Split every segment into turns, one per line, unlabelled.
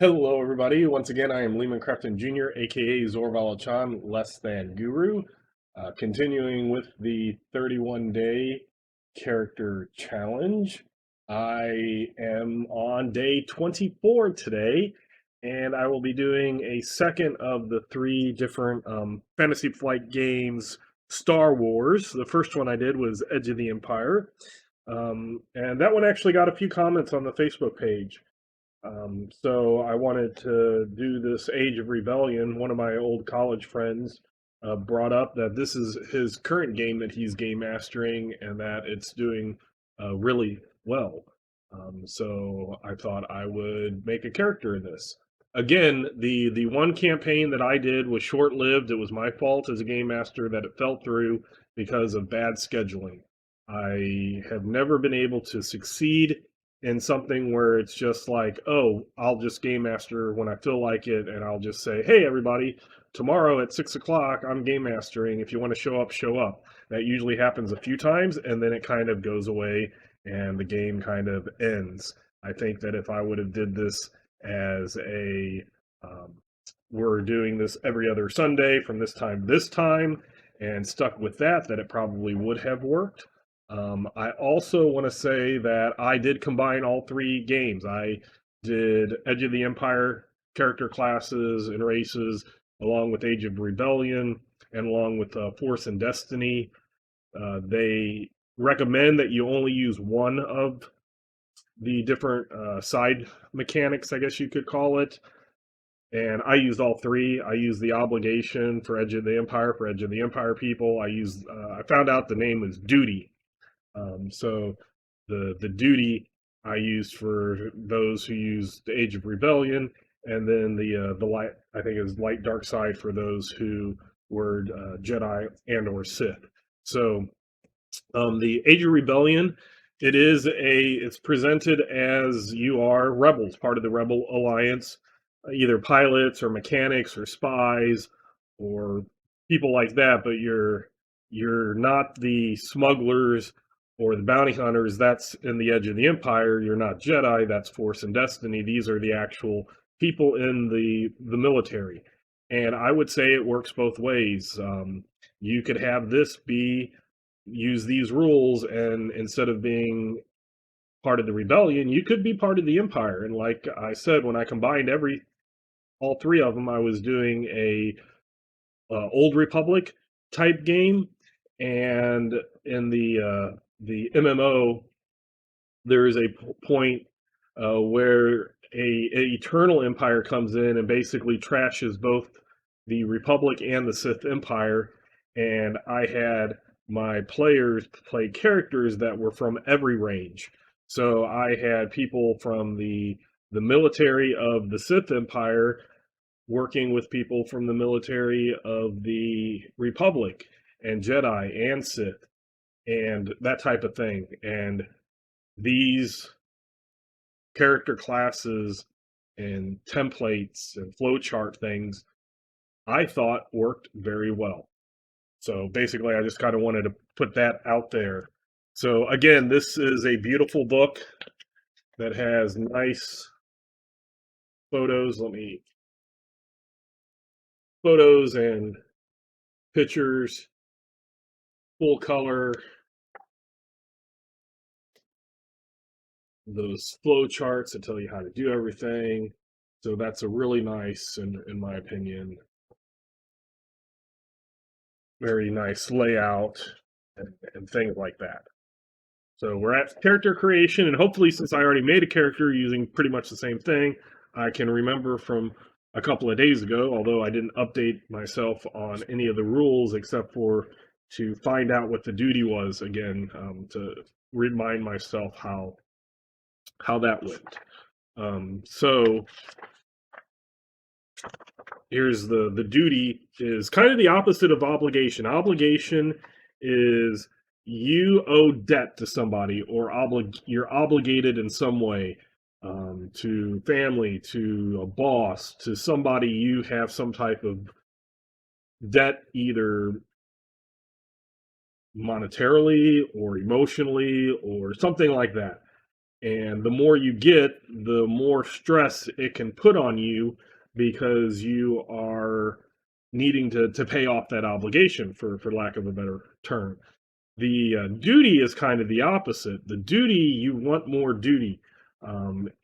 Hello, everybody. Once again, I am Lehman Crafton Jr., aka Zorval Less Than Guru, continuing with the 31-day character challenge. I am on day 24 today, and I will be doing a second of the three different Fantasy Flight games, Star Wars. The first one I did was Edge of the Empire, and that one actually got a few comments on the Facebook page. So I wanted to do this Age of Rebellion. One of my old college friends brought up that this is his current game that he's game mastering and that it's doing really well. So I thought I would make a character in this. Again, the one campaign that I did was short lived. It was my fault as a game master that it fell through because of bad scheduling. I have never been able to succeed in something where it's just like, oh, I'll just game master when I feel like it, and I'll just say, hey, everybody, tomorrow at 6 o'clock, I'm game mastering. If you want to show up, show up. That usually happens a few times, and then it kind of goes away, and the game kind of ends. I think that if I would have did this as a we're doing this every other Sunday from this time to this time, and stuck with that, that it probably would have worked. I also want to say that I did combine all three games. I did Edge of the Empire character classes and races, along with Age of Rebellion, and along with Force and Destiny. They recommend that you only use one of the different side mechanics, I guess you could call it. And I used all three. I used the obligation for Edge of the Empire for Edge of the Empire people. I found out the name was duty. So the duty I used for those who use the Age of Rebellion, and then the light, I think, is light dark side for those who were Jedi and or Sith. So the Age of Rebellion, it's presented as you are rebels, part of the Rebel Alliance, either pilots or mechanics or spies or people like that, but you're not the smugglers or the bounty hunters. That's in the Edge of the Empire. You're not Jedi. That's Force and Destiny. These are the actual people in the military, and I would say it works both ways. You could have this be use these rules, and instead of being part of the rebellion, you could be part of the empire. And like I said, when I combined all three of them, I was doing a old republic type game, and in the MMO, there is a point where a eternal empire comes in and basically trashes both the republic and the Sith Empire. And I had my players play characters that were from every range. So I had people from the military of the Sith Empire working with people from the military of the Republic, and Jedi and Sith, and that type of thing. And these character classes and templates and flowchart things, I thought worked very well. So basically, I just kind of wanted to put that out there. So again, this is a beautiful book that has nice photos. Photos and pictures, full color, those flow charts that tell you how to do everything. So that's a really nice, in my opinion, very nice layout and things like that. So we're at character creation, and hopefully, since I already made a character using pretty much the same thing, I can remember from a couple of days ago, although I didn't update myself on any of the rules except for to find out what the duty was again, to remind myself how that went. So here's the duty is kind of the opposite of obligation. Obligation is you owe debt to somebody, or you're obligated in some way, to family, to a boss, to somebody. You have some type of debt, either monetarily or emotionally or something like that. And the more you get, the more stress it can put on you because you are needing to pay off that obligation, for lack of a better term. The duty is kind of the opposite. The duty, you want more duty.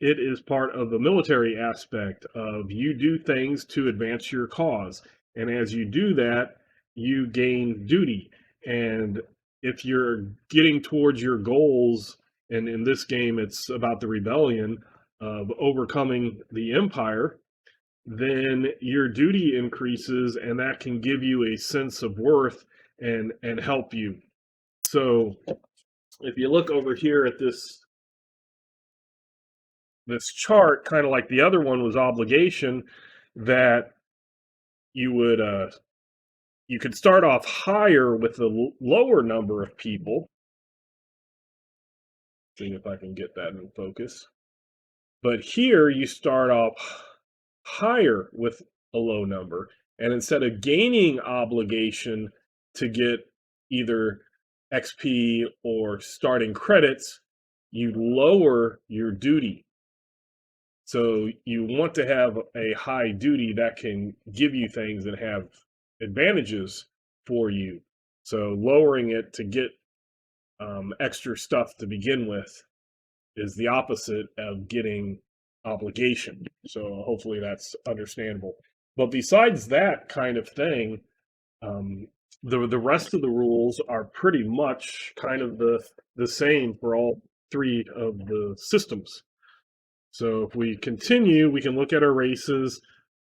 It is part of the military aspect of you do things to advance your cause. And as you do that, you gain duty. And if you're getting towards your goals, and in this game, it's about the rebellion of overcoming the empire, then your duty increases, and that can give you a sense of worth and help you. So if you look over here at this chart, kind of like the other one was obligation, that you would you could start off higher with the lower number of people. See if I can get that in focus. But here you start off higher with a low number, and instead of gaining obligation to get either XP or starting credits, you lower your duty. So you want to have a high duty that can give you things that have advantages for you. So lowering it to get extra stuff to begin with is the opposite of getting obligation. So hopefully that's understandable. But besides that kind of thing, the rest of the rules are pretty much kind of the same for all three of the systems. So if we continue, we can look at our races.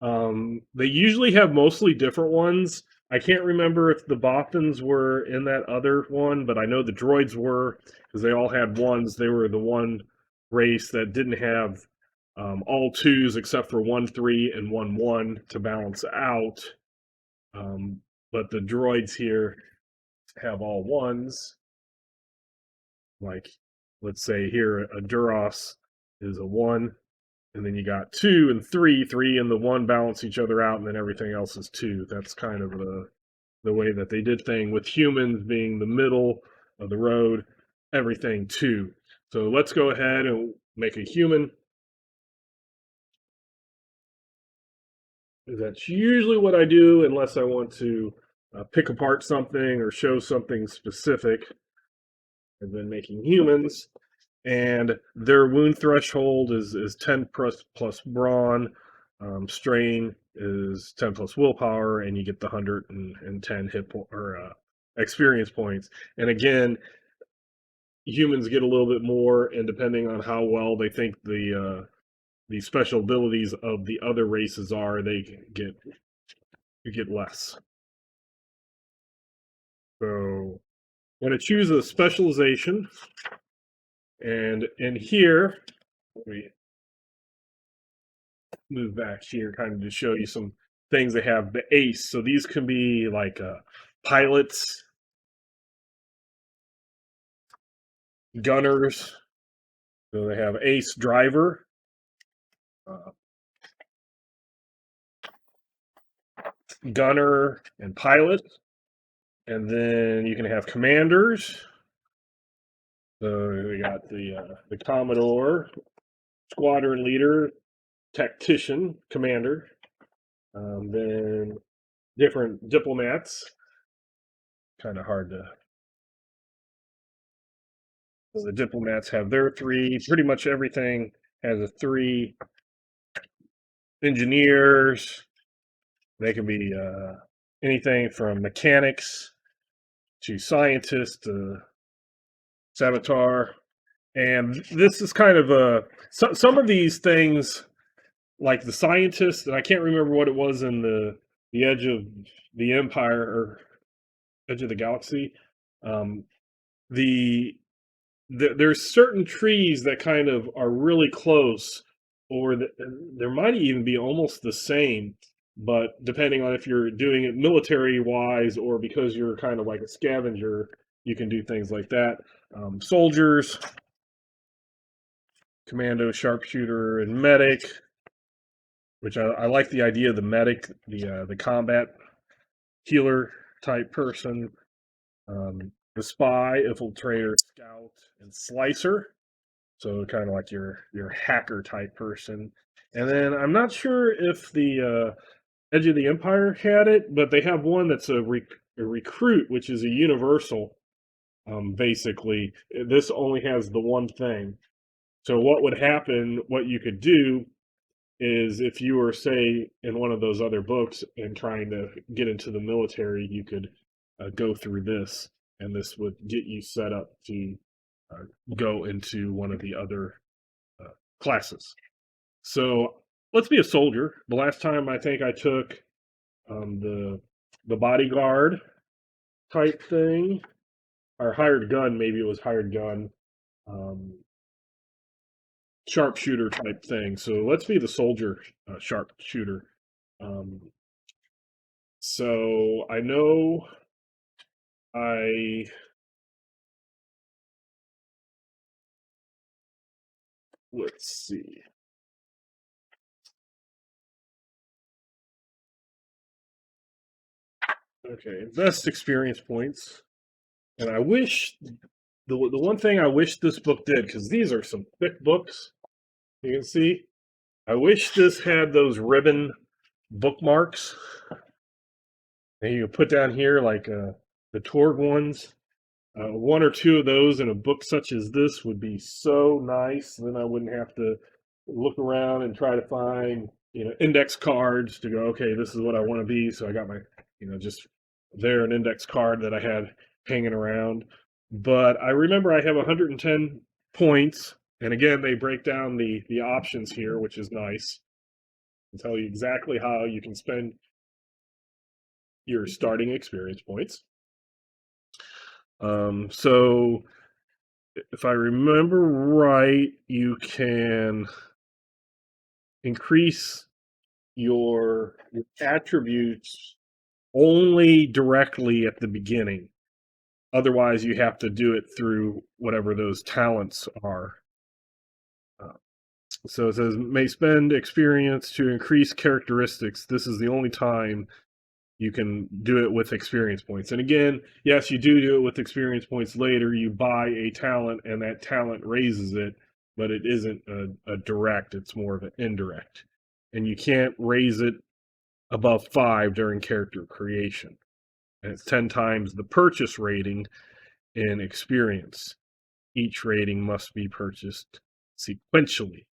They usually have mostly different ones. I can't remember if the Bothans were in that other one, but I know the droids were, because they all had ones. They were the one race that didn't have all twos except for 1-3 and 1-1 to balance out. But the droids here have all ones. Like, let's say here, a Duros is a 1, and then you got 2 and 3. 3 and the 1 balance each other out, and then everything else is 2. That's kind of the way that they did thing, with humans being the middle of the road, everything 2. So let's go ahead and make a human. That's usually what I do, unless I want to pick apart something or show something specific. And then making humans, and their wound threshold is 10 plus brawn. Strain is 10 plus willpower, and you get the 110 or experience points. And again, humans get a little bit more, and depending on how well they think the special abilities of the other races are, they get less. So I'm going to choose a specialization, and in here, we move back here kind of to show you some things they have. The ace, so these can be like pilots, gunners. So they have ace driver, gunner, and pilot. And then you can have commanders. So we got the Commodore, squadron leader, tactician, commander. Then different diplomats. Kind of hard to. So the diplomats have their 3. Pretty much everything has a 3. Engineers, they can be anything from mechanics to scientists to saboteur. And this is kind of some of these things, like the scientist, and I can't remember what it was in the Edge of the Empire or Edge of the Galaxy. There's certain trees that kind of are really close, or there might even be almost the same, but depending on if you're doing it military wise or because you're kind of like a scavenger, you can do things like that. Soldiers, commando, sharpshooter, and medic, which I like the idea of the medic, the combat healer type person. The spy, infiltrator, scout, and slicer. So kind of like your hacker type person. And then I'm not sure if the Edge of the Empire had it, but they have one that's a recruit, which is a universal. Basically, this only has the one thing. So what would happen? What you could do is if you were, say, in one of those other books and trying to get into the military, you could go through this, and this would get you set up to uh, go into one of the other uh, classes. So let's be a soldier. The last time I think I took the bodyguard type thing, or hired gun, maybe it was hired gun, um, sharpshooter type thing. So let's be the soldier sharpshooter. Um, so I know I let's see. Okay, invest experience points, and I wish the one thing I wish this book did, because these are some thick books. You can see. I wish this had those ribbon bookmarks that you put down here, like the Torg ones. One or two of those in a book such as this would be so nice. Then I wouldn't have to look around and try to find, index cards to go, okay, this is what I want to be. So I got my, just there an index card that I had hanging around. But I remember I have 110 points. And again, they break down the options here, which is nice, and tell you exactly how you can spend your starting experience points. So if I remember right, you can increase your attributes only directly at the beginning. Otherwise, you have to do it through whatever those talents are. Uh, so it says may spend experience to increase characteristics. This is the only time you can do it with experience points. And again, yes, you do it with experience points later. You buy a talent, and that talent raises it, but it isn't a direct, it's more of an indirect. And you can't raise it above 5 during character creation. And it's 10 times the purchase rating in experience. Each rating must be purchased sequentially.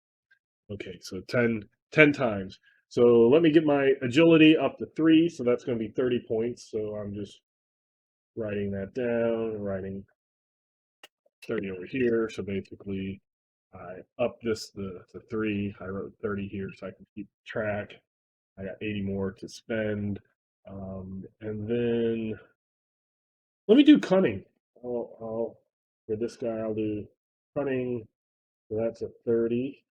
Okay, so 10 times. So let me get my agility up to 3. So that's going to be 30 points. So I'm just writing that down, writing 30 over here. So basically, I up this to 3. I wrote 30 here so I can keep track. I got 80 more to spend. And then let me do cunning. For this guy, I'll do cunning. So that's a 30.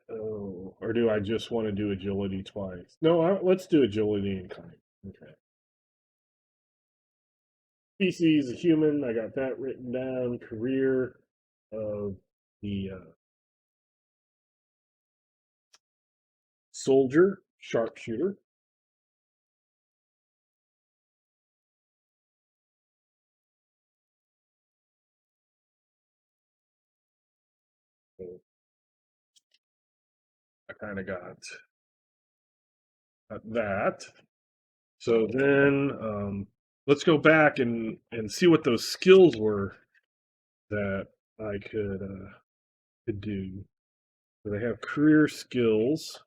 Oh, or do I just want to do agility twice? No, let's do agility and cunning. Okay. Species, a human. I got that written down. Career of the soldier, sharpshooter. So I kind of got that. So then let's go back and see what those skills were that I could do. So they have career skills.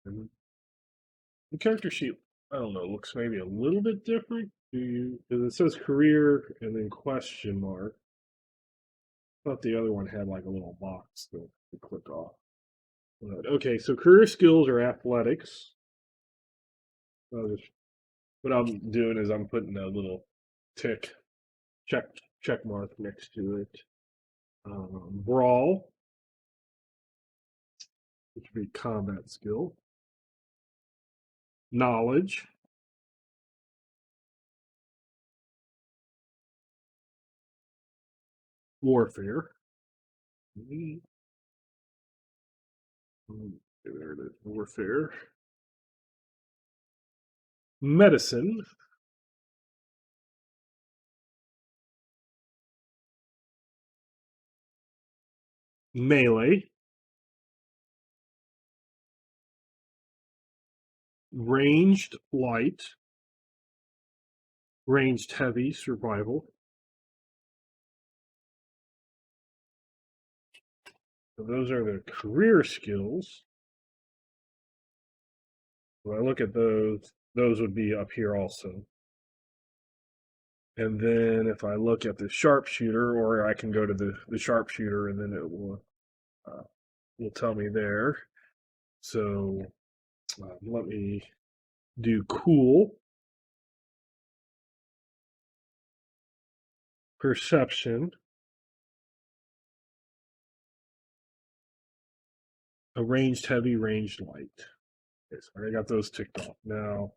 And the character sheet, I don't know, looks maybe a little bit different. Do you? Because it says career and then question mark. I thought the other one had like a little box to click off. But, okay, so career skills are athletics. So what I'm doing is I'm putting a little tick check check mark next to it. Brawl, which would be combat skill. Knowledge, warfare. There it is, warfare. Medicine, melee, ranged light, ranged heavy, survival. So those are the career skills. When I look at those would be up here also. And then if I look at the sharpshooter, or I can go to the sharpshooter and then it will tell me there. So let me do cool, perception, a ranged heavy, ranged light. Okay, so I got those ticked off. Now,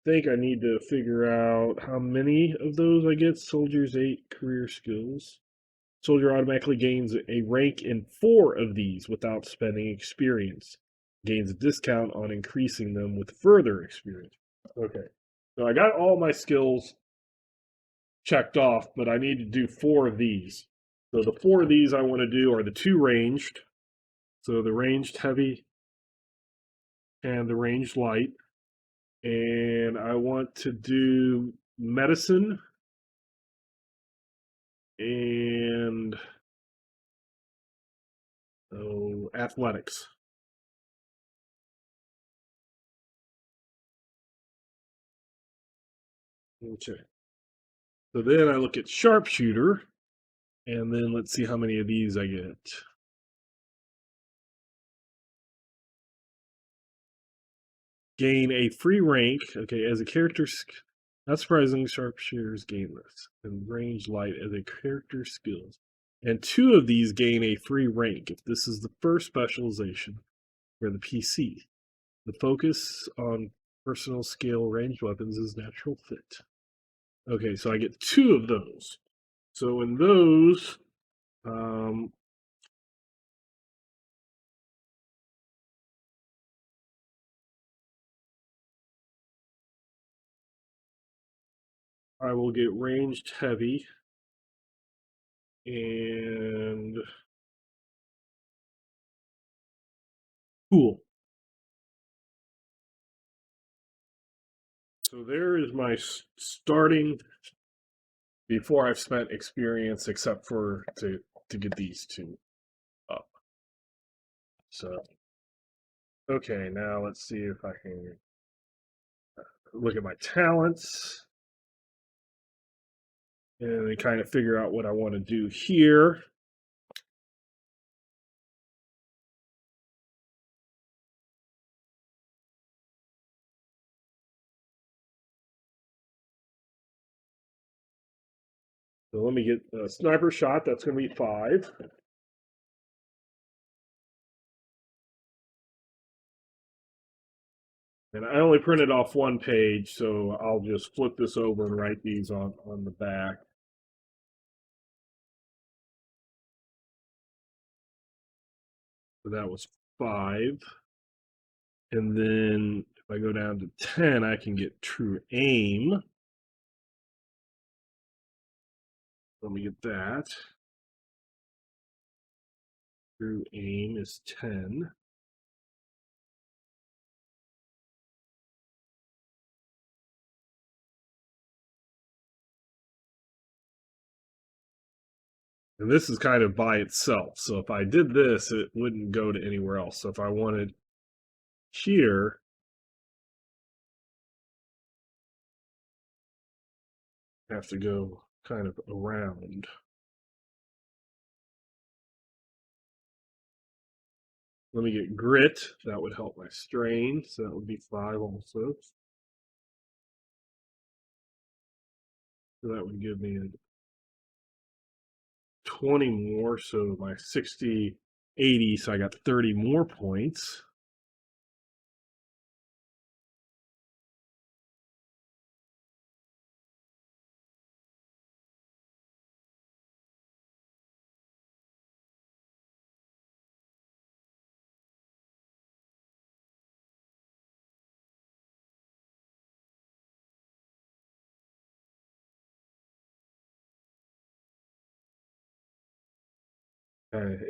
I think I need to figure out how many of those I get. Soldiers 8 career skills. Soldier automatically gains a rank in 4 of these without spending experience. Gains a discount on increasing them with further experience. Okay, so I got all my skills checked off, but I need to do 4 of these. So the 4 of these I want to do are the 2 ranged. So the ranged heavy and the ranged light. And I want to do medicine and athletics. Okay. So then I look at sharpshooter, and then let's see how many of these I get. Gain a free rank. Okay, as a character, not surprising, sharpshooters gain this. And range light as a character skills. And 2 of these gain a free rank if this is the first specialization for the PC. The focus on personal scale ranged weapons is natural fit. Okay, so I get 2 of those. So in those, I will get ranged heavy and cool. So there is my starting before I've spent experience, except for to get these 2 up. So okay, now let's see if I can look at my talents and then kind of figure out what I want to do here. So let me get a sniper shot. That's going to be 5. And I only printed off 1 page, so I'll just flip this over and write these on the back. So that was 5. And then if I go down to 10, I can get true aim. Let me get that. True aim is 10. And this is kind of by itself. So if I did this, it wouldn't go to anywhere else. So if I wanted here, I have to go kind of around. Let me get grit. That would help my strain. So that would be 5 also. So that would give me a 20 more. So my 60, 80. So I got 30 more points.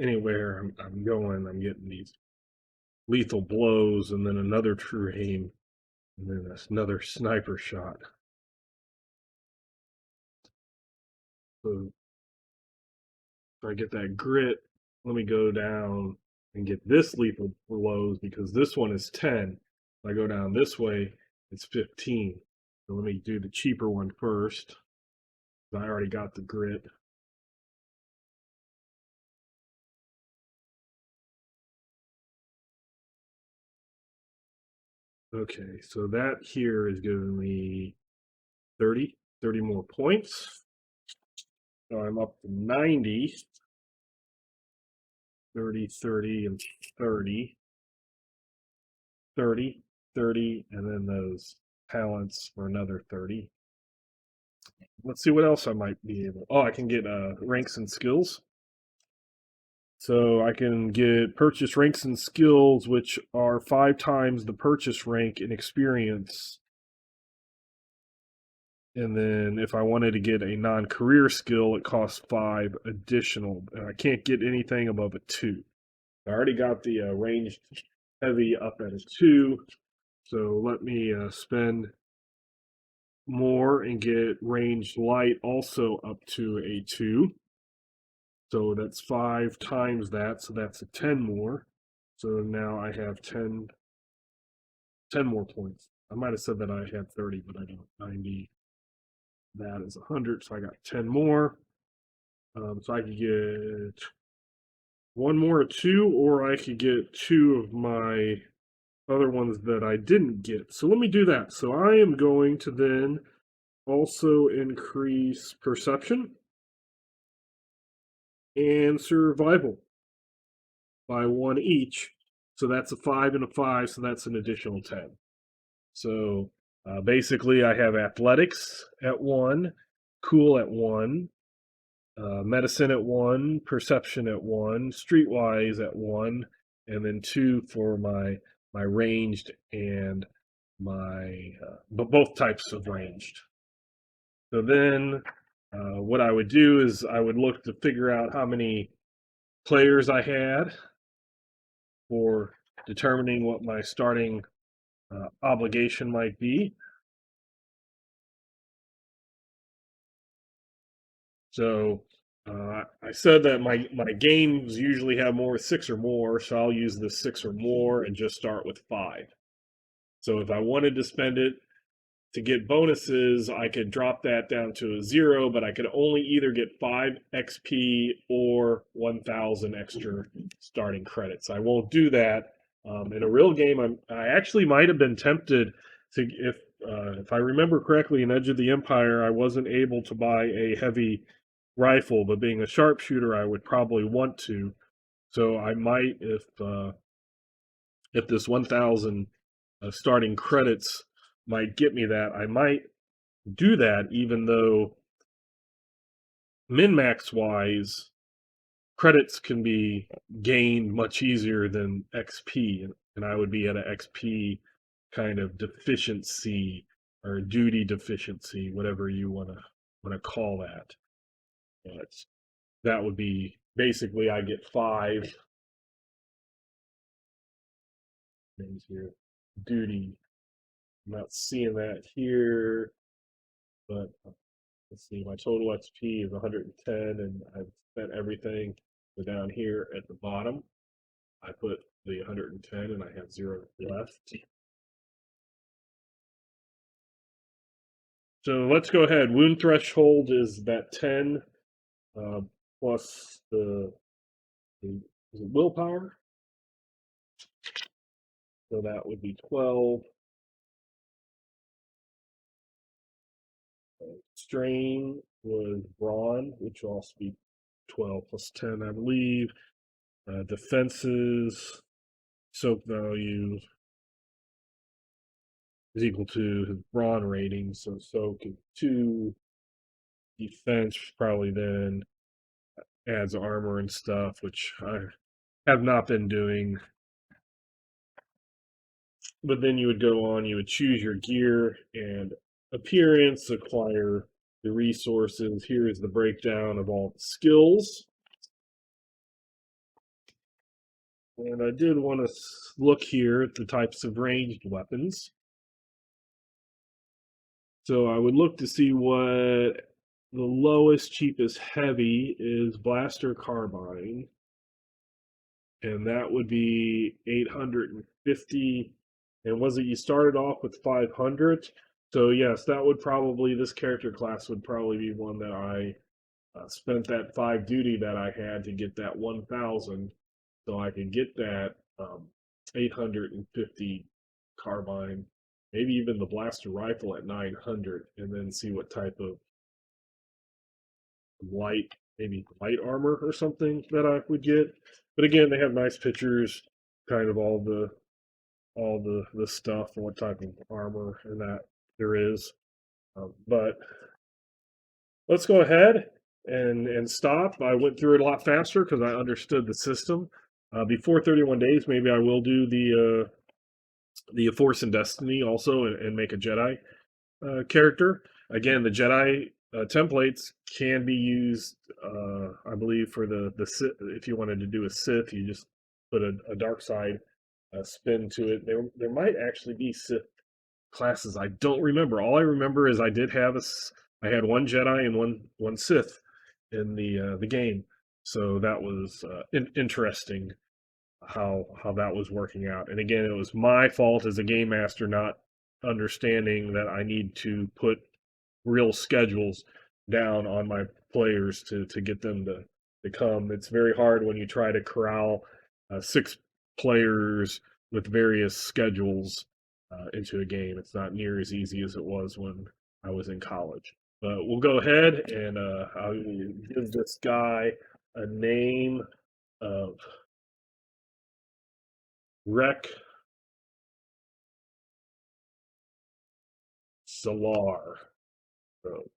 Anywhere I'm going, I'm getting these lethal blows, and then another true aim, and then another sniper shot. So if I get that grit, let me go down and get this lethal blows because this one is 10. If I go down this way, it's 15. So let me do the cheaper one first. I already got the grit. Okay, so that here is giving me 30 more points. So I'm up to 90, 30, 30, and 30, 30, 30, and then those talents for another 30. Let's see what else I might be able. Oh, I can get ranks and skills. So I can get purchase ranks and skills, which are 5 times the purchase rank in experience. And then if I wanted to get a non-career skill, it costs 5 additional. And I can't get anything above a 2. I already got the ranged heavy up at a 2. So let me spend more and get ranged light also up to a 2. So that's 5 times that. So that's a 10 more. So now I have 10 more points. I might have said that I had 30, but I don't. 90. That is 100. So I got 10 more. So I could get one more at 2, or I could get 2 of my other ones that I didn't get. So let me do that. So I am going to then also increase perception and survival by 1 each. So that's a 5 and a 5, so that's an additional 10. So basically, I have athletics at 1, cool at 1, medicine at 1, perception at 1, streetwise at 1, and then 2 for my ranged and my but both types of ranged. So then what I would do is I would look to figure out how many players I had for determining what my starting obligation might be. So I said that my games usually have more 6 or more, so I'll use the 6 or more and just start with 5. So if I wanted to spend it to get bonuses, I could drop that down to a 0, but I could only either get 5 XP or 1,000 extra starting credits. I won't do that. In a real game, I actually might have been tempted to, if I remember correctly, in Edge of the Empire, I wasn't able to buy a heavy rifle, but being a sharpshooter, I would probably want to. So I might, if this 1,000 starting credits might get me that, I might do that, even though min max wise, credits can be gained much easier than XP, and I would be at an XP kind of deficiency or duty deficiency, whatever you want to call that. But that would be basically I get 5 things here. Duty. I'm not seeing that here, but let's see. My total XP is 110, and I've spent everything. So down here at the bottom, I put the 110, and I have 0 left. So let's go ahead. Wound threshold is that 10 plus the is it willpower. So that would be 12. Strain was brawn, which will also be 12 plus 10, I believe. Defenses, soak value is equal to his brawn rating. So soak is 2. Defense probably then adds armor and stuff, which I have not been doing. But then you would go on, you would choose your gear and appearance, acquire the resources. Here is the breakdown of all the skills. And I did want to look here at the types of ranged weapons. So I would look to see what the lowest, cheapest heavy is blaster carbine, and that would be 850. And was it you started off with 500? So yes, that would probably this character class would probably be one that I spent that 5 duty that I had to get that 1,000, so I could get that 850 carbine, maybe even the blaster rifle at 900, and then see what type of light, maybe light armor or something that I would get. But again, they have nice pictures, kind of all the stuff and what type of armor and that there is. But let's go ahead and stop. I went through it a lot faster because I understood the system. Before 31 days, maybe I will do the Force and Destiny also and make a Jedi character. Again, the Jedi templates can be used, I believe, for the Sith. If you wanted to do a Sith, you just put a dark side spin to it. There might actually be Sith classes. I don't remember. All I remember is I did have I had one Jedi and one Sith in the game. So that was interesting how that was working out. And again, it was my fault as a game master not understanding that I need to put real schedules down on my players to get them to come. It's very hard when you try to corral 6 players with various schedules into a game. It's not near as easy as it was when I was in college. But we'll go ahead and I'll give this guy a name of Rec Solar. So,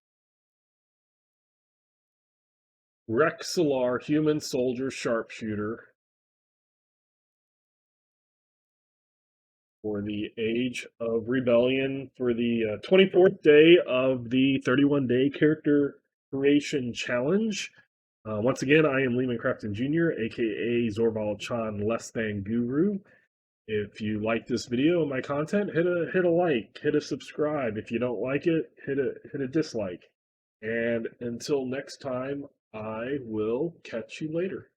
Rex Solar, human soldier sharpshooter for the Age of Rebellion for the 24th day of the 31-day character creation challenge. Once again, I am Lehman Crafton Jr., aka Zorval Chan Less Than Guru. If you like this video and my content, hit a like, hit a subscribe. If you don't like it, hit a dislike. And until next time, I will catch you later.